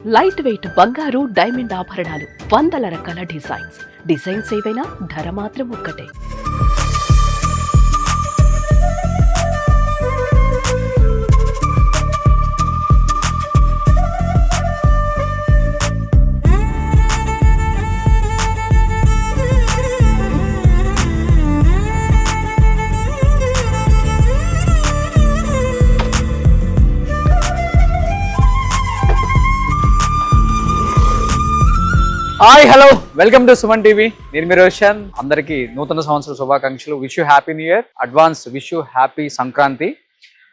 Light weight బంగారు diamond ఆభరణాలు, వందల రకాల డిజైన్స్ ఏవైనా ధర మాత్రం ఒక్కటే. Hi hello welcome to Suman TV. నేను మీ రోషన్. అందరికీ నూతన సంవత్సర శుభాకాంక్షలు. Wish you happy new year, advance wish you happy Sankranti.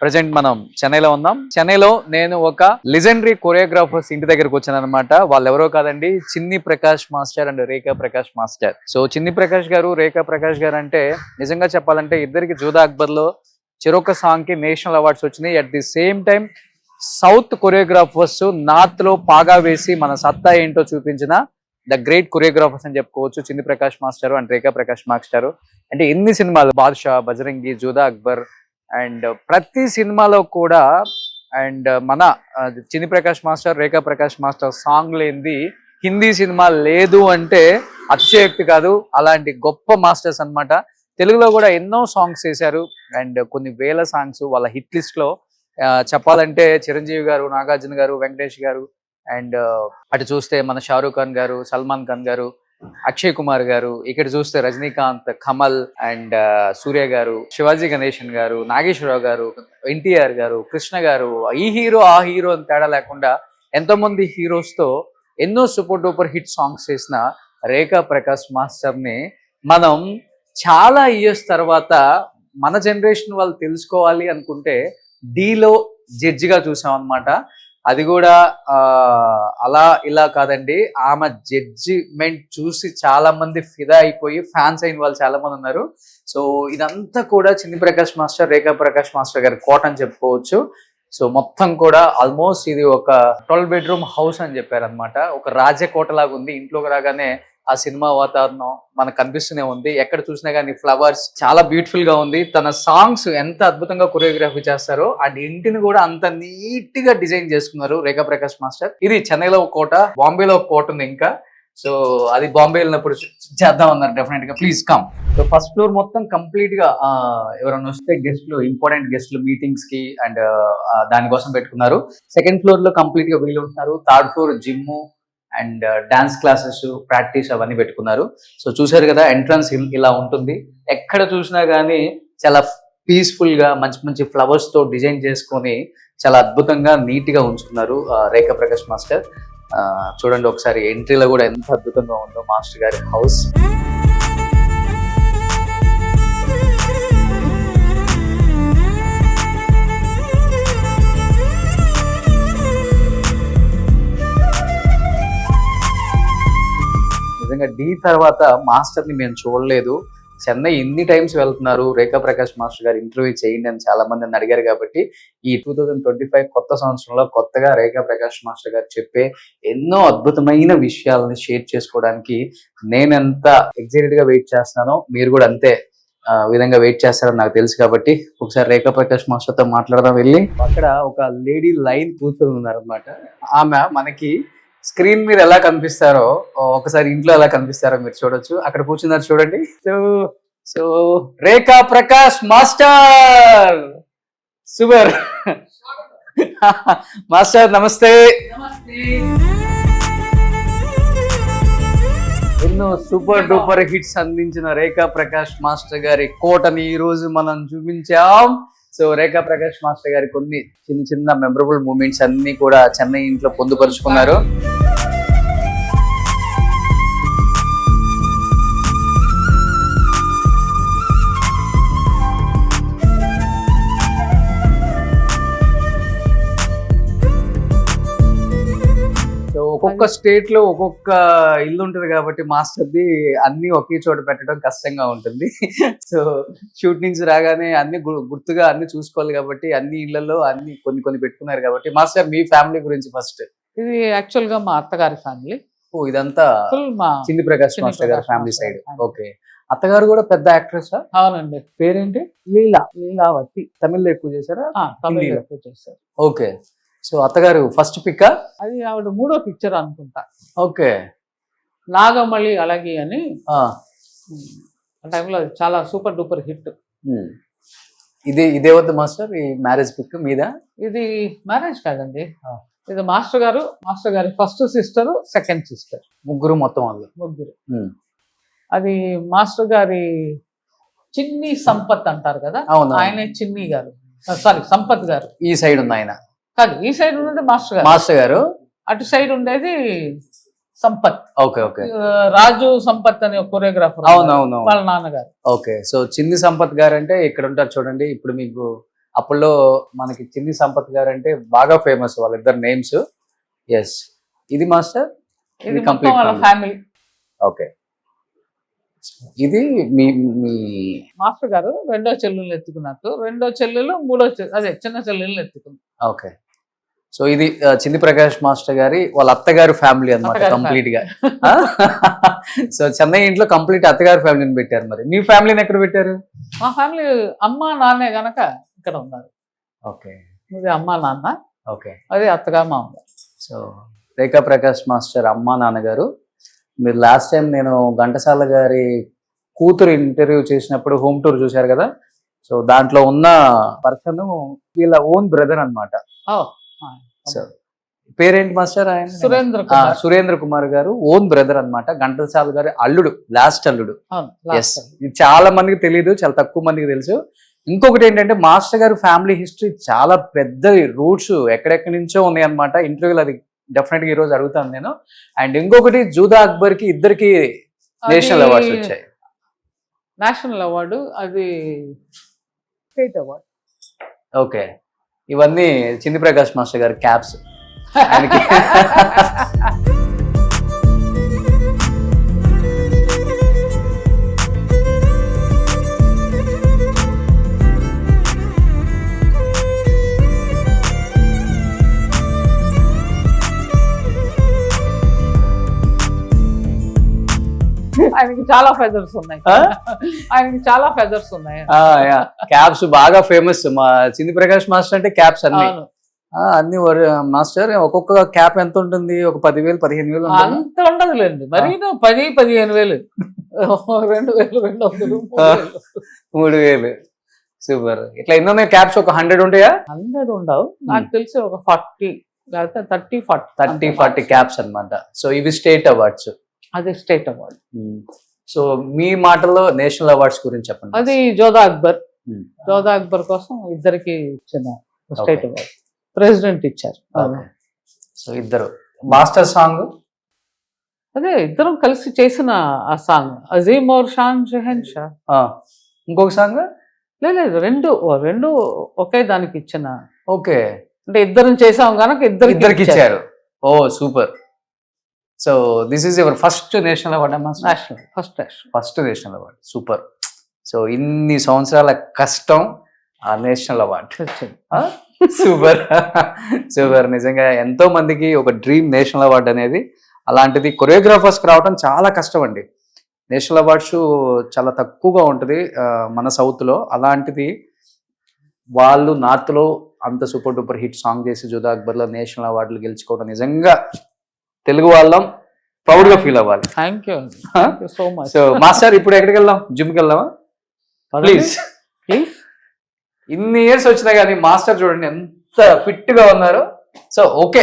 Present మనం చెన్నైలో ఉన్నాం. చెన్నైలో నేను ఒక లెజెండరీ కొరియోగ్రాఫర్స్ ఇంటి దగ్గరకు వచ్చాను అనమాట. వాళ్ళు ఎవరో కాదండి, చిన్ని Prakash master and Rekha Prakash master. So చిన్ని ప్రకాష్ గారు, రేఖా ప్రకాష్ గారు అంటే నిజంగా చెప్పాలంటే ఇద్దరికి జోధా అక్బర్ లో చెరొక సాంగ్ కి నేషనల్ అవార్డ్స్ వచ్చినాయి. At the same time south choreographers north లో పాగా వేసి మన సత్తా ఏంటో చూపించిన ద గ్రేట్ కొరియోగ్రాఫర్స్ అని చెప్పుకోవచ్చు. చిన్ని Prakash master and Rekha Prakash master. అంటే ఎన్ని సినిమాలు, బాద్షా, బజరంగి, జోధా అక్బర్, అండ్ ప్రతి సినిమాలో కూడా అండ్ మన చిన్ని ప్రకాష్ మాస్టర్, రేఖా ప్రకాష్ మాస్టర్ సాంగ్ లేనిది హిందీ సినిమా లేదు అంటే అతిశయోక్తి కాదు. అలాంటి గొప్ప మాస్టర్స్ అన్నమాట. తెలుగులో కూడా ఎన్నో సాంగ్స్ చేశారు అండ్ కొన్ని వేల సాంగ్స్ వాళ్ళ హిట్ లిస్ట్ లో. చెప్పాలంటే చిరంజీవి గారు, నాగార్జున గారు, వెంకటేష్ గారు, అండ్ అటు చూస్తే మన షారూక్ ఖాన్ గారు, సల్మాన్ ఖాన్ గారు, అక్షయ్ కుమార్ గారు, ఇక్కడ చూస్తే రజనీకాంత్, కమల్ అండ్ సూర్య గారు, శివాజీ గణేశన్ గారు, నాగేశ్వరరావు గారు, ఎన్టీఆర్ గారు, కృష్ణ గారు, ఈ హీరో ఆ హీరో అని తేడా లేకుండా ఎంతో మంది హీరోస్ తో ఎన్నో సూపర్ డూపర్ హిట్ సాంగ్స్ చేసిన రేఖా ప్రకాష్ మాస్టర్ ని మనం చాలా ఇయర్స్ తర్వాత మన జనరేషన్ వాళ్ళు తెలుసుకోవాలి అనుకుంటే డీలో జడ్జిగా చూసాం అనమాట. అది కూడా అలా ఇలా కాదండి, ఆమె జడ్జిమెంట్ చూసి చాలా మంది ఫిదా అయిపోయి ఫ్యాన్స్ అయిన వాళ్ళు చాలా మంది ఉన్నారు. సో ఇదంతా కూడా చిన్ని ప్రకాష్ మాస్టర్, రేఖా ప్రకాష్ మాస్టర్ గారి కోట అని చెప్పుకోవచ్చు. సో మొత్తం కూడా ఆల్మోస్ట్ ఇది ఒక 12 బెడ్రూమ్ హౌస్ అని చెప్పారనమాట. ఒక రాజకోట లాగా ఉంది. ఇంట్లోకి రాగానే ఆ సినిమా వాతావరణం మనకు కనిపిస్తూనే ఉంది. ఎక్కడ చూసినా కానీ ఫ్లవర్స్ చాలా బ్యూటిఫుల్ గా ఉంది. తన సాంగ్స్ ఎంత అద్భుతంగా కొరియోగ్రఫీ చేస్తారో ఆ ఇంటిని కూడా అంత నీట్ గా డిజైన్ చేసుకున్నారు రేఖా ప్రకాష్ మాస్టర్. ఇది చెన్నైలో ఒక కోట, బాంబేలో ఒక కోట ఉంది ఇంకా. సో అది బాంబే వెళ్ళినప్పుడు చేద్దాం అన్నారు డెఫినెట్ గా. Please come. So first floor మొత్తం కంప్లీట్ గా ఎవరైనా వస్తే గెస్ట్లు, ఇంపార్టెంట్ గెస్ట్లు మీటింగ్స్ కి అండ్ దానికోసం పెట్టుకున్నారు. సెకండ్ ఫ్లోర్ లో కంప్లీట్ గా వీళ్ళు ఉంటున్నారు. Third floor gym and dance classes, practice అవన్నీ పెట్టుకున్నారు. సో చూసారు కదా, ఎంట్రన్స్ ఇలా ఉంటుంది. ఎక్కడ చూసినా గానీ చాలా పీస్ఫుల్ గా మంచి మంచి ఫ్లవర్స్ తో డిజైన్ చేసుకొని చాలా అద్భుతంగా నీట్ గా ఉంచుకున్నారు రేఖా ప్రకాష్ మాస్టర్. చూడండి ఒకసారి ఎంట్రీలో కూడా ఎంత అద్భుతంగా ఉందో మాస్టర్ గారి హౌస్. నిజంగా డీ తర్వాత మాస్టర్ ని మేము చూడలేదు. చెన్నై ఎన్ని టైమ్స్ వెళ్తున్నారు, రేఖా ప్రకాష్ మాస్టర్ గారు ఇంటర్వ్యూ చేయండి అని చాలా మంది నన్ను అడిగారు. కాబట్టి ఈ 2025 కొత్త సంవత్సరంలో కొత్తగా రేఖా ప్రకాష్ మాస్టర్ గారు చెప్పే ఎన్నో అద్భుతమైన విషయాలని షేర్ చేసుకోవడానికి నేను ఎంత ఎక్సైటెడ్ గా వెయిట్ చేస్తున్నానో మీరు కూడా అంతే విధంగా వెయిట్ చేస్తారని నాకు తెలుసు. కాబట్టి ఒకసారి రేఖా ప్రకాష్ మాస్టర్ తో మాట్లాడదాం వెళ్ళి. అక్కడ ఒక లేడీ లైన్ కూర్చొని ఉన్నారు అనమాట. ఆమె మనకి స్క్రీన్ మీద ఎలా కనిపిస్తారో ఒకసారి ఇంట్లో ఎలా కనిపిస్తారో మీరు చూడొచ్చు. అక్కడ కూర్చున్నారు చూడండి. సో రేఖా ప్రకాష్ మాస్టర్, సూపర్ మాస్టర్ నమస్తే. ఎన్నో సూపర్ డూపర్ హిట్స్ అందించిన రేఖా ప్రకాష్ మాస్టర్ గారి కోటని ఈ రోజు మనం చూపించాం. సో రేఖా ప్రకాష్ మాస్టర్ గారి కొన్ని చిన్న చిన్న మెమరబుల్ మూమెంట్స్ అన్ని కూడా చెన్నై ఇంట్లో పొందుపరుచుకున్నారు. ఒక్కొక్క స్టేట్ లో ఒక్కొక్క ఇల్లు ఉంటుంది కాబట్టి మాస్టర్ది అన్ని ఒకే చోట పెట్టడం కష్టంగా ఉంటుంది. సో షూట్ నుంచి రాగానే అన్ని గుర్తుగా అన్ని చూసుకోవాలి కాబట్టి అన్ని ఇళ్లలో అన్ని కొన్ని కొన్ని పెట్టుకున్నారు. కాబట్టి మాస్టర్ మీ ఫ్యామిలీ గురించి ఫస్ట్. ఇది యాక్చువల్ గా మా అత్తగారి ఫ్యామిలీ. ఓ ఇదంతా చిన్ని ప్రకాష్ మాస్టర్ గారి ఫ్యామిలీ సైడ్. ఓకే. అత్తగారు కూడా పెద్ద యాక్ట్రెస్? అవునండి. పేరేంటి? లీలావతి. తమిళ్లో ఎక్కువ చేశారా? తమిళ ఎక్కువ చేశారు. ఓకే. సో అత్తగారు ఫస్ట్ పిక్. అది ఆవిడ 3వ పిక్చర్ అనుకుంటా. ఓకే. నాగమళి అలాగే అని ఆ టైంలో చాలా సూపర్ డూపర్ హిట్. ఇదే వద్దు మాస్టర్, ఈ మ్యారేజ్ పిక్ మీద. ఇది మ్యారేజ్ కాదండి, ఇది మాస్టర్ గారి ఫస్ట్ సిస్టర్, సెకండ్ సిస్టర్, ముగ్గురు మొత్తం వాళ్ళు ముగ్గురు. అది మాస్టర్ గారి చిన్ని సంపత్ అంటారు కదా, ఆయనే చిన్ని గారు, సారీ సంపత్ గారు. ఈ సైడ్ ఉంది ఆయన కాదు, ఈ సైడ్ ఉండేది మాస్టర్ గారు, అటు సైడ్ ఉండేది సంపత్. Okay okay. రాజు సంపత్ అనే కొరియోగ్రాఫర్, అవునవును, వాళ్ళ నాన్నగారు. ఓకే. సో చిన్ని సంపత్ గారు అంటే ఇక్కడ ఉంటారు చూడండి. ఇప్పుడు మీకు అప్పుల్లో మనకి చిన్ని సంపత్ గారు అంటే బాగా ఫేమస్ వాళ్ళిద్దరు నేమ్స్. ఎస్, ఇది మాస్టర్, ఇది కంప్లీట్ వాళ్ళ ఫ్యామిలీ. ఓకే. ఇది మీ మాస్టర్ గారు రెండో చెల్లెలు ఎత్తుకున్నట్టు, రెండో చెల్లెలు అదే చిన్న చెల్లెలు ఎత్తుకున్నారు. ఓకే. సో ఇది చింది ప్రకాష్ మాస్టర్ గారి వాళ్ళ అత్తగారు ఫ్యామిలీ అన్నమాట కంప్లీట్ గా. సో చెన్నై ఇంట్లో కంప్లీట్ అత్తగారి ఫ్యామిలీని పెట్టారు. మరి మీ ఫ్యామిలీని ఎక్కడ పెట్టారు? మా ఫ్యామిలీ అమ్మ నాన్నే గనక ఇక్కడ ఉన్నారు. ఓకే. ఇది అమ్మ నాన్న, ఓకే, అదే అత్తగా మామగారు. సో రేఖా ప్రకాష్ మాస్టర్ అమ్మ నాన్నగారు. మీరు లాస్ట్ టైం నేను ఘంటసాల గారి కూతురు ఇంటర్వ్యూ చేసినప్పుడు హోమ్ టూర్ చూశారు కదా. సో దాంట్లో ఉన్న పర్సన్ వీళ్ళ ఓన్ బ్రదర్ అన్నమాట. సో పేరేంటి మాస్టర్? ఆయన సురేంద్ర కుమార్ గారు ఓన్ బ్రదర్ అన్నమాట, ఘంటసాల గారి అల్లుడు, లాస్ట్ అల్లుడు. ఎస్, ఇది చాలా మందికి తెలియదు, చాలా తక్కువ మందికి తెలుసు. ఇంకొకటి ఏంటంటే మాస్టర్ గారి ఫ్యామిలీ హిస్టరీ చాలా పెద్ద, రూట్స్ ఎక్కడెక్కడి నుంచో ఉన్నాయి అన్నమాట. ఇంటర్వ్యూలు అది డెఫినెట్ గా ఈ రోజు అడుగుతాను నేను. అండ్ ఇంకొకటి జూదా అక్బర్ కి ఇద్దరికి నేషనల్ అవార్డ్స్ వచ్చాయి. నేషనల్ అవార్డు, అది స్టేట్ అవార్డు. ఓకే. ఇవన్నీ చింది ప్రకాష్ మాస్టర్ గారి క్యాప్స్. ఆయనకి చాలా ఫెదర్స్ ఉన్నాయి, ఆయనకి చాలా ఫెదర్స్ ఉన్నాయి. క్యాప్స్ బాగా ఫేమస్. మా చింది ప్రకాష్ మాస్టర్ అంటే క్యాప్స్ అన్ని అన్ని మాస్టర్. ఒక్కొక్క క్యాప్ ఎంత ఉంటుంది? ఒక 10,000 15,000 అంత ఉండదులేండి, మరి 10,000-15,000, 2,200 3,000. సూపర్. ఇట్లా ఎన్నో క్యాప్స్? ఒక 100 ఉంటాయా? 100 ఉండవు, నాకు తెలిసి ఒక 40 లేకపోతే 30-40 క్యాప్స్ అన్నమాట. సో ఇవి స్టేట్ అవార్డ్స్. అది స్టేట్ అవార్డ్. సో మీ మాటల్లో నేషనల్ అవార్డ్స్ గురించి చెప్పండి. అది జోదా అక్బర్ కోసం ఇద్దరికి ఇచ్చిన స్టేట్ అవార్డ్, ప్రెసిడెంట్ ఇచ్చారు. సో ఇద్దరు మాస్టర్ సాంగ్, అదే ఇద్దరం కలిసి చేసిన ఆ సాంగ్, అజీమ్ ఔర్ షాన్ షెహన్షా. ఇంకొక సాంగ్ లేదు, రెండు ఒకే దానికి ఇచ్చిన. ఓకే, అంటే ఇద్దరం చేసాం కనుక ఇద్దరికి ఇచ్చారు. Oh super. So this is your first national award అమ్మా? First national award. Super. So ఇన్ని సంవత్సరాల కష్టం, ఆ నేషనల్ అవార్డ్. Super super. నిజంగా ఎంతో మందికి ఒక డ్రీమ్ నేషనల్ అవార్డ్ అనేది. అలాంటిది కొరియోగ్రాఫర్స్కి రావడం చాలా కష్టం అండి. నేషనల్ అవార్డ్స్ చాలా తక్కువగా ఉంటుంది మన సౌత్లో. అలాంటిది వాళ్ళు నార్త్లో అంత సూపర్ డూపర్ హిట్ సాంగ్ చేసి జూదా అక్బర్లో నేషనల్ అవార్డులు గెలుచుకోవడం నిజంగా తెలుగు వాళ్ళం ప్రౌడ్ గా ఫీల్ అవ్వాలి. Thank you so much. So master ఇప్పుడు ఎక్కడికి వెళ్దాం? జిమ్కి వెళ్దామా? ప్లీజ్. ఇన్ని ఇయర్స్ వచ్చినా కానీ మాస్టర్ చూడండి ఎంత ఫిట్ గా ఉన్నారు. సో ఓకే,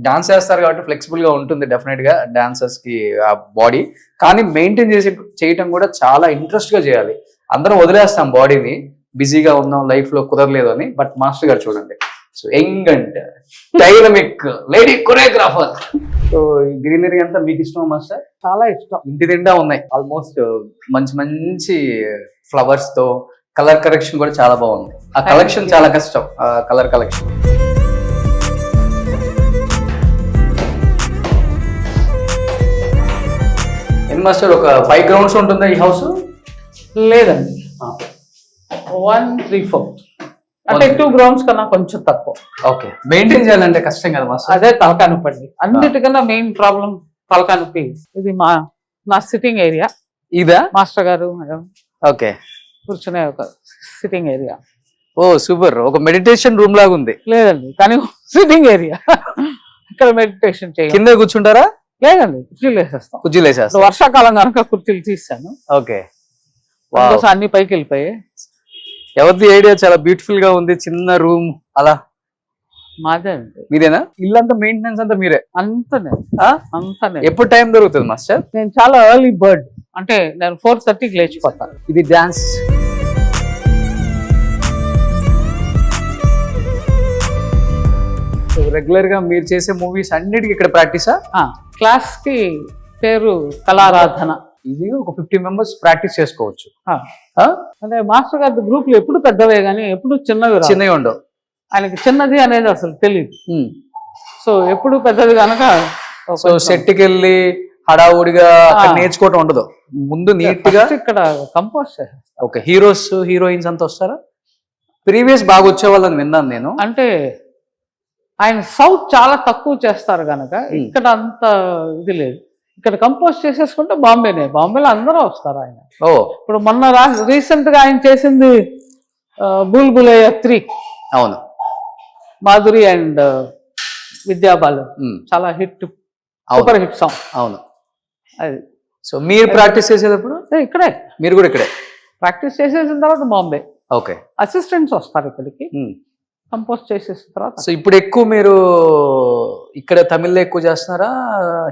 డాన్స్ చేస్తారు కాబట్టి ఫ్లెక్సిబుల్ గా ఉంటుంది డెఫినెట్ గా డాన్సర్స్ కి ఆ బాడీ. కానీ మెయింటైన్ చేయటం కూడా చాలా ఇంట్రెస్ట్ గా చేయాలి. అందరం వదిలేస్తాం బాడీని, బిజీగా ఉన్నాం, లైఫ్ లో కుదరలేదు అని. బట్ మాస్టర్ గారు చూడండి, so young and dynamic lady choreographer. So ఈ గ్రీనరీ అంతా మీకు ఇష్టం మాస్టర్? చాలా ఇష్టం. ఇంటి నిండా ఉన్నాయి ఆల్మోస్ట్ మంచి మంచి ఫ్లవర్స్ తో. కలర్ కలెక్షన్ కూడా చాలా బాగుంది. ఆ కలెక్షన్ చాలా కష్టం, ఆ కలర్ కలెక్షన్. ఎన్ మాస్టర్ ఒక 5 గ్రౌండ్స్ ఉంటుందా ఈ హౌస్? లేదండి, 1-3-4, అంటే 2 గ్రౌండ్స్ కన్నా కొంచెం తక్కువ. ఓకే, మెయింటైన్ చేయాలంటే కష్టం కదా మాస్టర్? అదే తలకాయ నొప్పి అండి, అన్నిటికన్నా మెయిన్ ప్రాబ్లం తలకాయ నొప్పి. ఇది నా సిట్టింగ్ ఏరియా. ఇదా? మాస్టర్ గారు మేడం ఓకే కూర్చునే ఒక సిట్టింగ్ ఏరియా. ఓ సూపర్, ఒక మెడిటేషన్ రూమ్ లాగా ఉంది. లేదండి, కానీ సిట్టింగ్ ఏరియా. ఇక్కడ మెడిటేషన్ చేయాలి. కింద కూర్చుంటారా? లేదండి, కుర్చీలు వేసేస్తాం. కుర్చీలు వేసేస్తారు. వర్షాకాలం కనుక కుర్చీలు తీసాను, ఓకే. అందుకోసం అన్ని పైకి వెళ్ళిపోయాయి. ఎవరిది ఐడియా, చాలా బ్యూటిఫుల్ గా ఉంది, చిన్న రూమ్ అలా. మాదే అండి. మీదేనా? ఇల్లంతా మెయింటెనెన్స్ అంతా మీరే? అంతనే ఆ? అంతనే. ఎప్పుడు టైం దొరుకుతుంది మాస్టర్? నేను చాలా ఎర్లీ బర్డ్, అంటే నేను 4:30కి లేచిపోతాను. ఇది డాన్స్ రెగ్యులర్ గా మీరు చేసే మూవీస్ అన్నిటికీ ఇక్కడ ప్రాక్టీసా? క్లాస్ కి పేరు కళారాధన. ఈజీగా ఒక 50 మెంబర్స్ ప్రాక్టీస్ చేసుకోవచ్చు. అంటే మాస్టర్ గారి గ్రూపులు ఎప్పుడు పెద్దవే కానీ ఎప్పుడు చిన్నవి రావు. చిన్నవి ఉండవు. ఆయనకి చిన్నది అనేది అసలు తెలియదు. సో ఎప్పుడు పెద్దది కనుక సో సెట్కి వెళ్ళి హడావుడిగా అక్కడ నేర్చుకోవటం ఉండదు, ముందు నీట్ గా ఇక్కడ కంపోజ్ చేస్తారు. ఓకే. హీరోస్ హీరోయిన్స్ అంతా వస్తారా? ప్రీవియస్ బాగా వచ్చే వాళ్ళని విన్నాను నేను. అంటే ఆయన సౌత్ చాలా తక్కువ చేస్తారు కనుక ఇక్కడ అంత ఇది లేదు. ఇక్కడ కంపోజ్ చేసేసుకుంటే బాంబేలో అందరూ వస్తారు ఆయన. ఓ ఇప్పుడు మొన్న రీసెంట్ గా ఆయన చేసింది బుల్బులయ్య 3. అవును. మాధురి అండ్ విద్యాబాలు చాలా హిట్, సూపర్ హిట్ సాంగ్. అవును. అది. సో మీరు ప్రాక్టీస్ చేసేటప్పుడు ఇక్కడే, మీరు కూడా ఇక్కడే ప్రాక్టీస్ చేసేసిన తర్వాత బాంబే. ఓకే. అసిస్టెంట్స్ వస్తారు ఇక్కడికి కంపోజ్ చేసేసిన తర్వాత. సో ఇప్పుడు ఎక్కువ మీరు ఇక్కడ తమిళ్లో ఎక్కువ చేస్తున్నారా,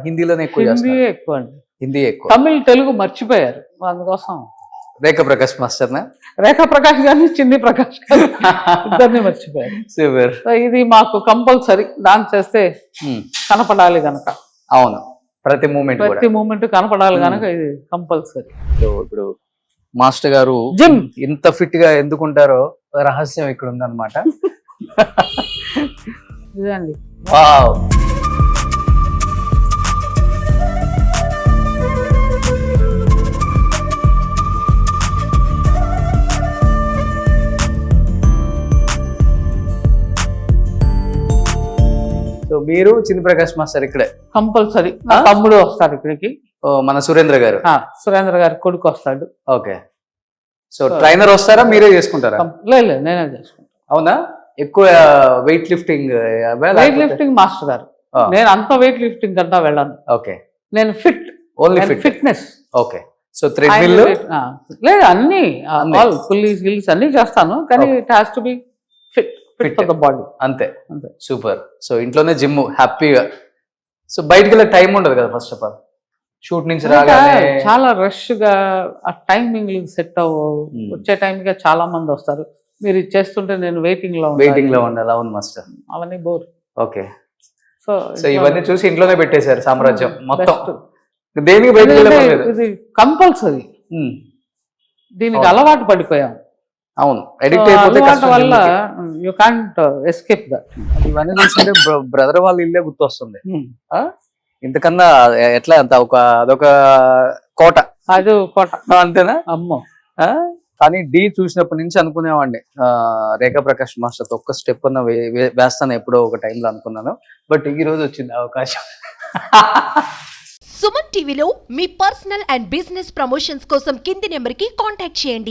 హిందీలోనే ఎక్కువ చేస్తున్నారా? హిందీ ఎక్కువ అండి. హిందీ ఎక్కువ. తమిళ్ తెలుగు మర్చిపోయారు, అందుకోసం రేఖా ప్రకాష్ మాస్టర్ నా? రేఖా ప్రకాష్ గారిని చిన్ని ప్రకాష్ గారు ఇద్దరిని మర్చిపోయారు. సూపర్. ఇది మాకు కంపల్సరీ డాన్స్ చేస్తే కనపడాలి గనక. అవును, ప్రతి మూమెంట్ కనపడాలి గనక ఇది కంపల్సరీ. సో ఇప్పుడు మాస్టర్ గారు జిమ్ ఇంత ఫిట్ గా ఎందుకుంటారో రహస్యం ఇక్కడ ఉందన్నమాట. ఇదండి. వావ్. సో మీరు చిన్ని ప్రకాష్ మాస్టర్ ఇక్కడే కంపల్సరీ. నా తమ్ముడు వస్తాడు ఇక్కడికి, మన సురేంద్ర గారు. సురేంద్ర గారి కొడుకు వస్తాడు. ఓకే. సో ట్రైనర్ వస్తారా, మీరే చేసుకుంటారా? లేదు, నేనే చేసుకుంటాను. అవునా? ఎక్కువ వెయిట్ లిఫ్టింగ్ మాస్టర్ గారు. నేను అంత వెయిట్ లిఫ్టింగ్ కంటా వెళ్ళాను. ఓకే. నేను fit, only fitness. Okay. So treadmill లేదు, అన్ని పుల్లీస్ గిల్స్ అన్ని చేస్తాను, కానీ it has to be fit for the body. అంతే. సూపర్. సో ఇంట్లోనే జిమ్ హ్యాపీగా. సో బయటకి వెళ్ళే టైం ఉండదు కదా ఫస్ట్ ఆఫ్ ఆల్. షూట్ నుంచి రాగానే చాలా రష్ గా ఆ టైమింగ్ సెట్ అవ్వవు. వచ్చే టైంకి చాలా మంది వస్తారు, మీరు ఇది చేస్తుంటే నేను వెయిటింగ్ లో ఉండాలి. అవును మాస్టర్, అవన్నీ బోర్. ఓకే. సో ఇవన్నీ చూసి ఇంట్లోనే పెట్టేశారు సామ్రాజ్యం మొత్తం. దేనికి ఇది కంపల్సరీ. దీనికి అలవాటు పడిపోయాం. అవును, ఎడిక్ట్ అయిపోతే వల్ల యూ కాంట్ ఎస్కేప్ దట్. ఇవన్నీ చూస్తుంటే బ్రదర్ వాళ్ళ ఇల్లే గుర్తొస్తుంది. ఇంతకన్నా ఎట్లా అంత అదొక కోట. అది కోట అంతేనా? అమ్మో. కానీ డి చూసినప్పటి నుంచి అనుకునేవాడిని రేఖా ప్రకాష్ మాస్టర్ ఒక్క స్టెప్ అన్న వేస్తాను ఎప్పుడో ఒక టైంలో అనుకున్నాను. బట్ ఈ రోజు వచ్చింది అవకాశం. సుమన్ టీవీలో మీ పర్సనల్ అండ్ బిజినెస్ ప్రమోషన్స్ కోసం కింది నెంబర్కి కాంటాక్ట్ చేయండి.